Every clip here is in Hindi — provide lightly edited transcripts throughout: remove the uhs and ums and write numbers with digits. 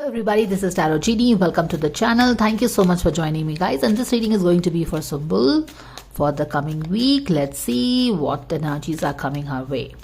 Everybody, this is Tarot Genie. Welcome to the channel. Thank you so much for joining me, guys. And this reading is going to be for Sumbul for the coming week. Let's see what energies are coming her way.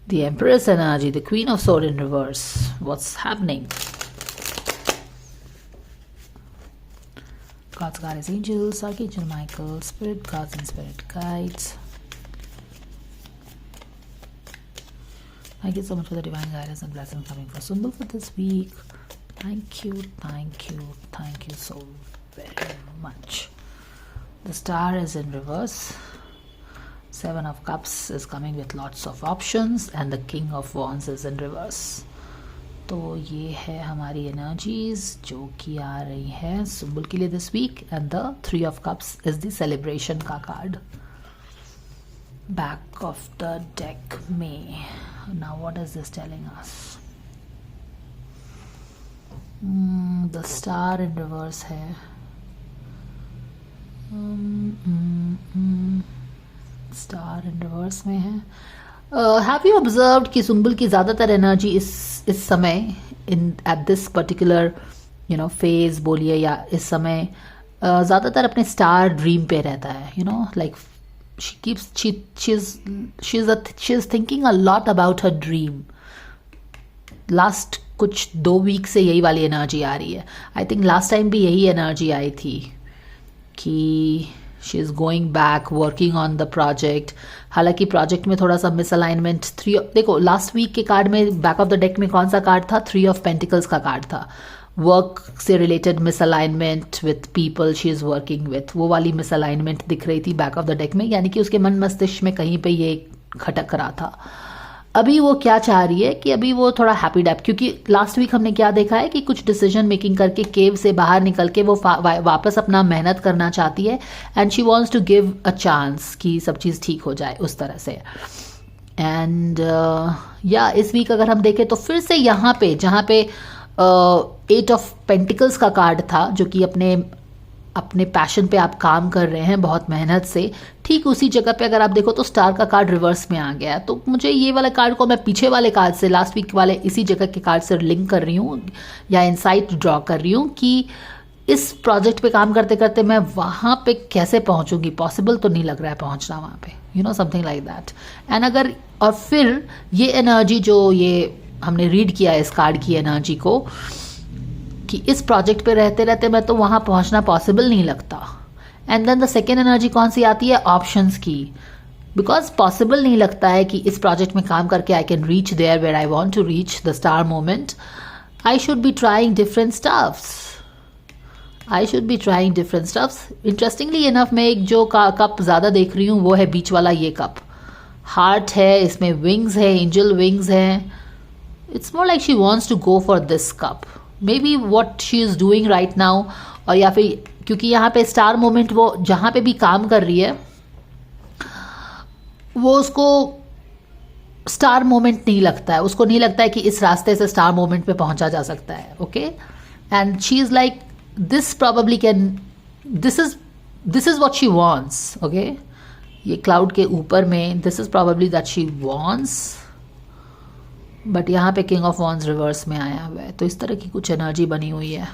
The Empress energy, the Queen of Swords in reverse. What's happening? God's Goddess Angels, Archangel Michael, Spirit Guides and Spirit Guides. Thank you so much for the divine guidance and blessings coming for Sumbul for this week. Thank you, thank you, thank you so very much. The Star is in reverse. Seven of Cups is coming with lots of options and the King of Wands is in reverse. तो ये है हमारी एनर्जीज जो कि आ रही है सुम्बुल के लिए this week. And the 3 of cups is the celebration का card back of the deck में. Now what is this telling us? The star in reverse है. स्टार इन रिवर्स में है. हैव यू ऑब्जर्व्ड कि सुम्बुल की ज़्यादातर एनर्जी इस समय इन एट दिस पर्टिकुलर फेज बोलिए या इस समय ज़्यादातर अपने स्टार ड्रीम पे रहता है. Like she is thinking a lot about her dream. Last कुछ 2 वीक से यही वाली एनर्जी आ रही है. आई थिंक लास्ट टाइम भी यही एनर्जी आई थी कि she is going back working on the project. हालांकि प्रोजेक्ट में थोड़ा सा मिसअलाइनमेंट. देखो लास्ट वीक के कार्ड में बैक ऑफ द डेक में कौन सा कार्ड था? 3 ऑफ पेंटिकल्स का कार्ड था. वर्क से related misalignment with people she is working with, वो वाली मिसअलाइनमेंट दिख रही थी बैक ऑफ द डेक में. यानी कि उसके मन मस्तिष्क में कहीं पे ये खटक रहा था. अभी वो क्या चाह रही है कि अभी वो थोड़ा हैप्पी डैप, क्योंकि लास्ट वीक हमने क्या देखा है कि कुछ डिसीजन मेकिंग करके केव से बाहर निकल के वो वापस अपना मेहनत करना चाहती है. And she wants to give a chance कि सब चीज़ ठीक हो जाए उस तरह से. एंड या इस वीक अगर हम देखें तो फिर से यहाँ पे जहाँ पे 8 ऑफ पेंटिकल्स का कार्ड था जो कि अपने पैशन पे आप काम कर रहे हैं बहुत मेहनत से, ठीक उसी जगह पे अगर आप देखो तो स्टार का कार्ड रिवर्स में आ गया. तो मुझे ये वाला कार्ड को मैं पीछे वाले कार्ड से, लास्ट वीक वाले इसी जगह के कार्ड से लिंक कर रही हूँ या इंसाइट ड्रॉ कर रही हूँ कि इस प्रोजेक्ट पे काम करते करते मैं वहाँ पे कैसे पहुँचूंगी. पॉसिबल तो नहीं लग रहा है पहुँचना वहाँ पे, समथिंग लाइक दैट. एंड अगर और फिर ये एनर्जी जो ये हमने रीड किया इस कार्ड की एनर्जी को कि इस प्रोजेक्ट पे रहते रहते मैं तो वहाँ पहुँचना पॉसिबल नहीं लगता. And then the second energy कौन सी आती है? ऑप्शंस की. बिकॉज पॉसिबल नहीं लगता है कि इस प्रोजेक्ट में काम करके I can reach there where I want to reach the star moment. I should be trying different stuffs. Interestingly enough मैं एक जो कप ज़्यादा देख रही हूँ वो है बीच वाला ये कप. हार्ट है, इसमें विंग्स है, एंजल विंग्स है. It's more like she wants to go for this cup. Maybe what she is doing right now. और या फिर क्योंकि यहाँ पे स्टार मोमेंट वो जहाँ पे भी काम कर रही है वो उसको स्टार मोमेंट नहीं लगता है. उसको नहीं लगता है कि इस रास्ते से स्टार मोमेंट पे पहुँचा जा सकता है. Okay. And she is like this probably can this is what she wants. Okay. ये क्लाउड के ऊपर में this is probably that she wants. But यहाँ पे किंग ऑफ वॉन्ड्स रिवर्स में आया हुआ है. तो इस तरह की कुछ एनर्जी बनी हुई है.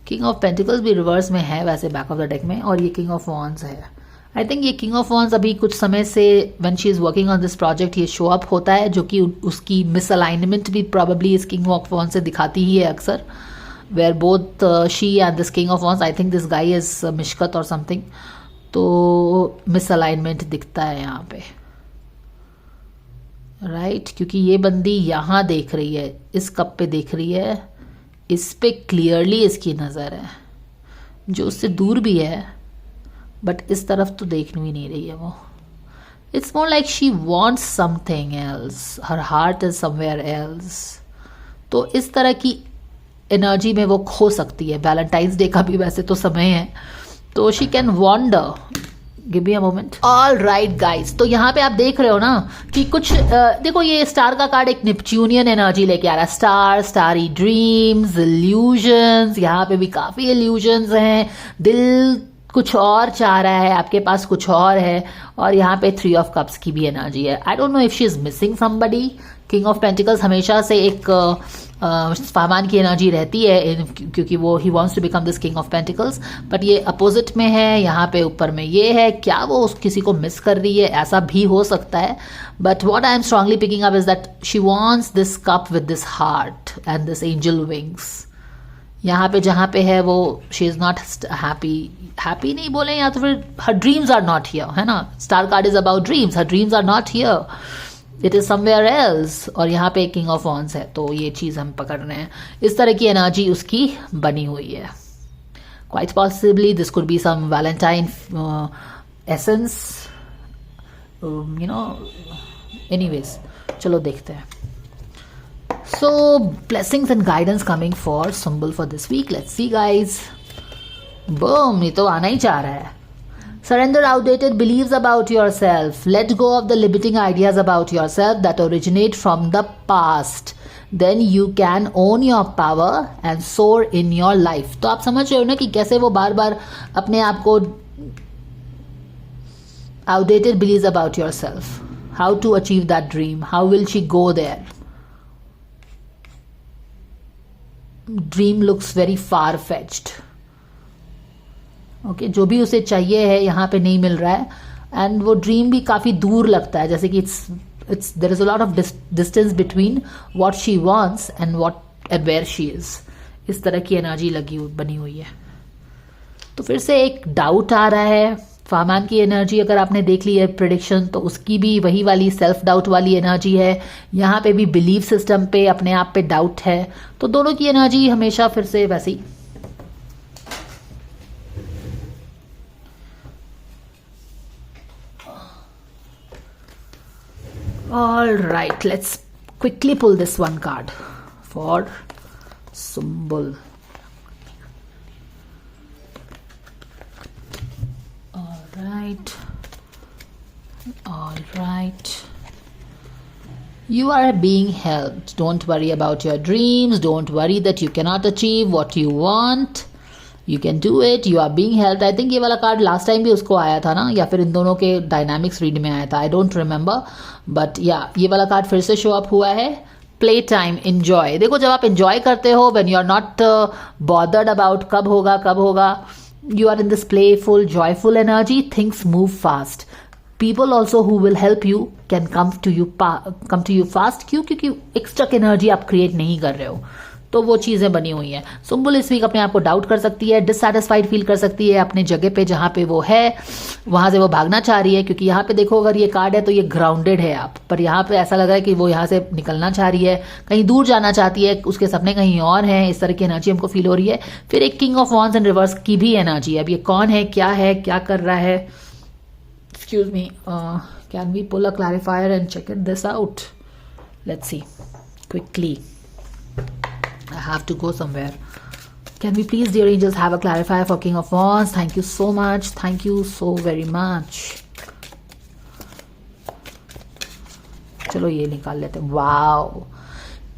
किंग ऑफ पेंटिकल्स भी रिवर्स में है वैसे बैक ऑफ द डेक में, और ये किंग ऑफ वॉन्ड्स है. आई थिंक ये किंग ऑफ वॉन्ड्स अभी कुछ समय से when she is working on this project ये शो अप होता है, जो कि उसकी मिसअलाइनमेंट भी प्रॉबली इस किंग ऑफ वॉन्ड्स से दिखाती ही है अक्सर. Where both she and this king of wands, I think this guy is Mishkat और समथिंग. तो मिसअलाइनमेंट दिखता है यहाँ पे. राइट क्योंकि ये बंदी यहाँ देख रही है, इस कप पे देख रही है, इस पे क्लियरली इसकी नज़र है. जो उससे दूर भी है बट इस तरफ तो देख भी नहीं रही है वो. It's more like she wants something else, her heart is somewhere else. तो इस तरह की एनर्जी में वो खो सकती है. वैलेंटाइंस डे का भी वैसे तो समय है, तो she can wonder give me a moment. All right guys, तो यहाँ पे आप देख रहे हो ना कि कुछ देखो ये स्टार का कार्ड एक नेपच्यूनियन एनर्जी लेके आ रहा है। स्टार, स्टारी ड्रीम्स, इल्यूजन्स, यहाँ पे भी काफी इल्यूजन्स हैं। दिल कुछ और चाह रहा है, आपके पास कुछ और है। और यहाँ पे 3 ऑफ कप्स की भी एनर्जी है। आई don't know if she is missing somebody. King of pentacles हमेशा से एक फामान की एनर्जी रहती है, क्योंकि वो ही wants to become this king of pentacles, but ये अपोजिट में है। यहाँ पे ऊपर में ये है, क्या वो किसी को मिस कर रही है? ऐसा भी हो सकता है। But what I am strongly picking up is that she wants this cup with this heart and this angel wings. यहाँ पे जहाँ पे है वो शी इज नॉट हैप्पी नहीं बोले, या तो फिर her dreams are not here, है ना। Star card is about dreams, her dreams are not here, it is somewhere else. और यहाँ पे किंग ऑफ वॉन्ड्स है, तो ये चीज हम पकड़ रहे हैं। इस तरह की एनर्जी उसकी बनी हुई है। Quite possibly this could be some Valentine essence, you know. Anyways, चलो देखते हैं। So blessings and guidance coming for Sumbul for this week. Let's see guys. Boom, ये तो आना ही चाह रहा है। Surrender outdated beliefs about yourself. Let go of the limiting ideas about yourself that originate from the past. Then you can own your power and soar in your life. तो आप समझ रहे हो ना कि कैसे वो बार बार अपने आप को outdated beliefs about yourself. How to achieve that dream? How will she go there? Dream looks very far fetched. Okay, जो भी उसे चाहिए है यहाँ पे नहीं मिल रहा है, एंड वो ड्रीम भी काफी दूर लगता है, जैसे कि it's there is a lot of distance between what she wants and what and where she is. इस तरह की एनर्जी बनी हुई है। तो फिर से एक डाउट आ रहा है। फामान की एनर्जी अगर आपने देख ली है प्रिडिक्शन, तो उसकी भी वही वाली सेल्फ डाउट वाली एनर्जी है। यहाँ पे भी बिलीफ सिस्टम पे, अपने आप पे डाउट है। तो दोनों की एनर्जी हमेशा फिर से वैसी। All right, let's quickly pull this one card for Sumbul. All right. You are being helped. Don't worry about your dreams. Don't worry that you cannot achieve what you want. You can do it. You are being helped. I think ये वाला कार्ड लास्ट टाइम भी उसको आया था ना, या फिर इन दोनों के डायनामिक्स रीड में आया था। I don't remember. But yeah, ये वाला कार्ड फिर से शो अप हुआ है। Play time, enjoy. देखो जब आप enjoy करते हो, when you are not bothered about कब होगा, you are in this playful, joyful energy, things move fast. People also who will help you can come to you fast. क्यों? क्योंकि एक्स्ट्रा एनर्जी आप क्रिएट नहीं कर रहे हो। तो वो चीजें बनी हुई हैं। सुम्बुल इस वीक अपने आप को डाउट कर सकती है, डिससैटिस्फाइड फील कर सकती है अपने जगह पे जहां पे वो है, वहां से वो भागना चाह रही है। क्योंकि यहाँ पे देखो, अगर ये कार्ड है तो ये ग्राउंडेड है आप, पर यहाँ पे ऐसा लग रहा है कि वो यहाँ से निकलना चाह रही है, कहीं दूर जाना चाहती है, उसके सपने कहीं और हैं। इस तरह की एनर्जी हमको फील हो रही है। फिर एक king of wands and reverse की भी एनर्जी है। अब ये कौन है, क्या कर रहा है? Excuse me, can we pull a clarifier and check this out? Let's see quickly. I have to go somewhere. Can we please, dear angels, have a clarifier for King of Wands? Thank you so much. Thank you so very much. चलो ये निकाल लेते हैं। वाओ,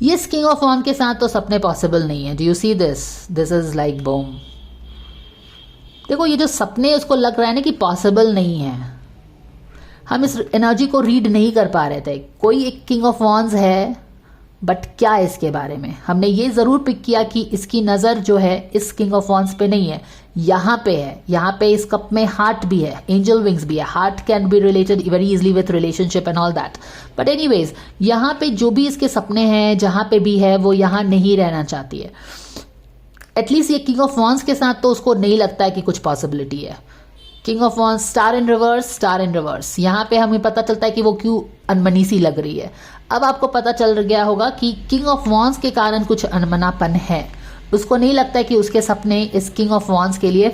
ये किंग ऑफ वॉन्ड के साथ तो सपने पॉसिबल नहीं है। Do you see this? This is like boom. देखो ये जो सपने, उसको लग रहा है ना कि पॉसिबल नहीं है। हम इस एनर्जी को रीड नहीं कर पा रहे थे। कोई एक किंग ऑफ वॉन्ड्स है, बट क्या है इसके बारे में? हमने ये जरूर पिक किया कि इसकी नजर जो है इस किंग ऑफ वॉन्ड्स पे नहीं है, यहाँ पे है। यहाँ पे इस कप में हार्ट भी है, एंजल विंग्स भी है। Heart can be related very easily with relationship and all that. But anyways, यहाँ पे जो भी इसके सपने हैं, जहां पे भी है, वो यहाँ नहीं रहना चाहती है। एटलीस्ट ये किंग ऑफ वॉन्ड्स के साथ तो उसको नहीं लगता है कि कुछ पॉसिबिलिटी है। King of wands, star in reverse. यहाँ पे हमें पता चलता है कि वो क्यों अनमनी सी लग रही है। अब आपको पता चल गया होगा कि किंग ऑफ वॉन्ड्स के कारण कुछ अनमनापन है। उसको नहीं लगता है कि उसके सपने इस किंग ऑफ वॉन्ड्स के लिए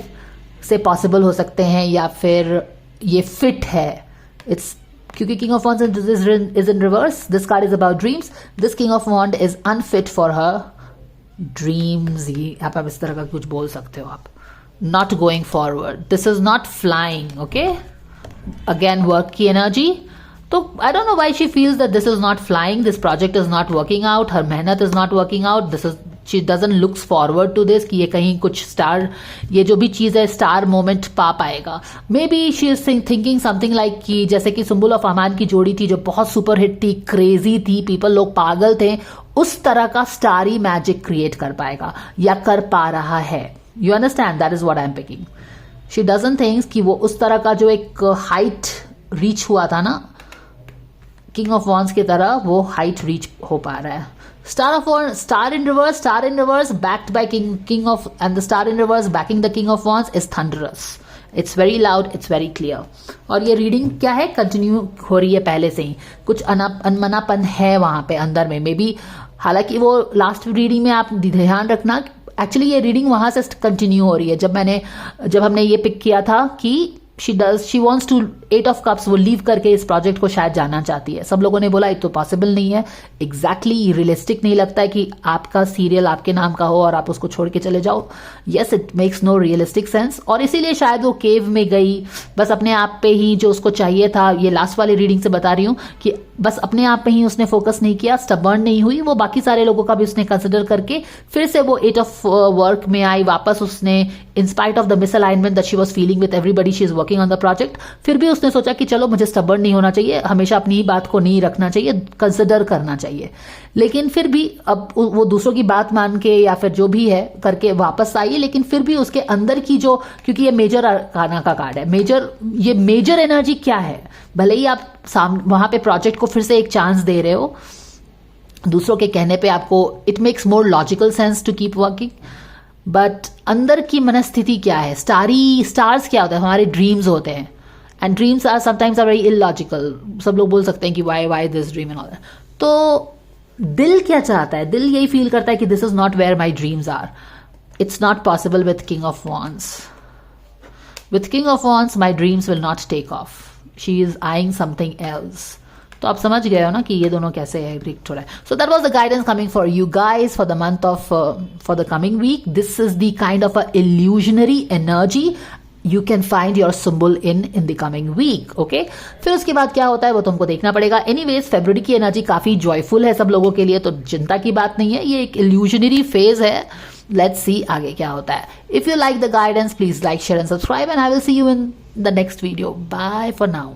से पॉसिबल हो सकते हैं, या फिर ये फिट है। इट्स क्योंकि king of wands is in reverse, this card is about dreams, this king of wand is unfit for her dreams. ये आप इस तरह का कुछ बोल सकते हो आप। Not going forward. This is not flying, okay? Again work की एनर्जी। तो I don't know why she feels that this is not flying, this project is not working out, her मेहनत is not working out, this is she doesn't looks forward to this कि ये कहीं कुछ स्टार, ये जो भी चीज है स्टार मोमेंट पा पाएगा। May be she is thinking something like कि जैसे कि सुम्बुल और फरमान की जोड़ी थी जो बहुत सुपर हिट थी, क्रेजी थी, पीपल लोग पागल थे, उस तरह का स्टारी मैजिक क्रिएट कर पाएगा या कर पा रहा है। You understand, that is what I am picking. She doesn't thinks कि वो उस तरह का जो एक हाइट रीच हुआ था ना किंग ऑफ वॉन्स की तरह, वो हाइट रीच हो पा रहा है। Star in reverse backed by king of, and the star in reverse backing the king of wands is thunderous. It's very loud, it's very clear. और ये रीडिंग क्या है, कंटिन्यू हो रही है पहले से ही, कुछ अनमनापन है वहां पे अंदर में मे बी। हालांकि वो लास्ट रीडिंग में आप ध्यान रखना, एक्चुअली ये रीडिंग वहां से कंटिन्यू हो रही है जब हमने ये पिक किया था कि she wants to 8 of cups, वो लीव करके इस प्रोजेक्ट को शायद जाना चाहती है। सब लोगों ने बोला ये तो पॉसिबल नहीं है, एग्जैक्टली रियलिस्टिक नहीं लगता है कि आपका सीरियल आपके नाम का हो और आप उसको छोड़ के चले जाओ। Yes, it makes no realistic sense. और इसीलिए शायद वो केव में गई, बस अपने आप पे ही जो उसको चाहिए था, ये लास्ट वाली रीडिंग से बता रही हूँ कि बस अपने आप पे ही उसने फोकस नहीं किया, स्टबर्न नहीं हुई, वो बाकी सारे लोगों का भी उसने कंसिडर करके फिर से वो 8 ऑफ वर्क में आई वापस। उसने in spite of the misalignment that she was feeling with everybody, she is working on the project, फिर भी उसने सोचा कि चलो मुझे स्टबर्न नहीं होना चाहिए, हमेशा अपनी ही बात को नहीं रखना चाहिए, कंसिडर करना चाहिए। लेकिन फिर भी अब वो दूसरों की बात मान के या फिर जो भी है करके वापस आई, लेकिन फिर भी उसके अंदर की जो, क्योंकि ये मेजर अरकाना का कार्ड है, ये मेजर एनर्जी क्या है, भले ही आप वहां पे प्रोजेक्ट को फिर से एक चांस दे रहे हो, दूसरों के कहने पे आपको it makes more logical sense to keep working, but अंदर की मनस्थिति क्या है। स्टार्स क्या होता है, हमारे ड्रीम्स होते हैं, and dreams are sometimes are very illogical. सब लोग बोल सकते हैं कि why this dream and all that. तो दिल क्या चाहता है, दिल यही फील करता है कि this is not where my dreams are, it's not possible with king of wands. With king of wands my dreams will not take off, she is eyeing something else. तो आप समझ गए हो ना कि ये दोनों कैसे है, रिक्ट हो रहा है। So that was the guidance coming for you guys for the month of for the coming week. This is the kind of a illusionary energy you can find your symbol in the coming week. okay, फिर उसके बाद क्या होता है वो तुमको देखना पड़ेगा। एनीवेज फरवरी की एनर्जी काफी जॉयफुल है सब लोगों के लिए, तो चिंता की बात नहीं है, ये एक इल्यूजनरी फेज है। लेट्स सी आगे क्या होता है। If you like the guidance please like share and subscribe and I will see you in the next video. Bye for now.